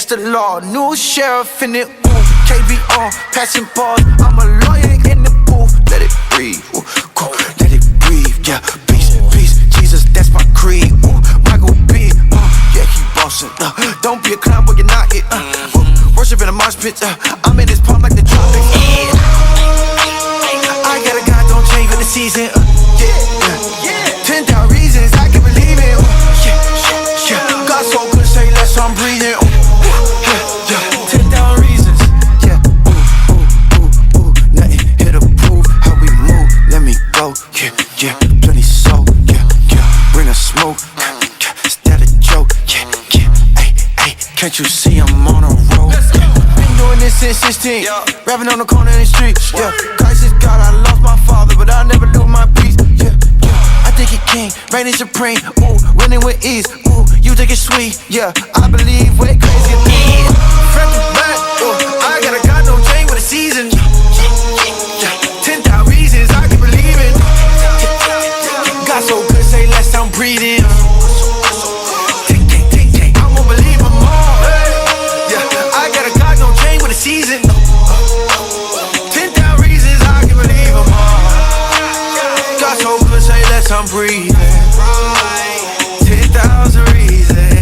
that's the law. New sheriff in it, ooh. KB on, passing balls. I'm a lawyer in the booth. Let it breathe, ooh. Go, let it breathe, yeah. Peace, peace, Jesus, that's my creed, ooh. Michael B, yeah, he bossing. Don't be a clown, but you're not it. Worship in a mosh pit, I'm in this palm like the tropics. I got a God, don't change with the season. 10,000 reasons I can believe it. God so good, say less, I'm breathing. 10,000 reasons. Yeah. Nothing here to prove how we move. Let me go. Yeah. Plenty soul. Yeah. Bring a smoke. Is that a joke? Yeah. Ay. Can't you see I'm on a roll? Been doing this since 16. Rapping on the corner in the street. Yeah. Christ is God. I lost my father, but I'll never lose my peace. Yeah. I think he king, reigning supreme. Ooh, winning with ease. Ooh, you think it's sweet. Yeah, I believe we're crazy. Front to back. Ooh, I got a God, don't change with the season. 10,000 reasons I can believe it. God so good, say less, I'm breathing. I'm gonna believe him more. Yeah, I got a God, don't change with the season. 10,000 reasons I can believe him more. God so good, say less, I'm breathing. 10,000 reasons.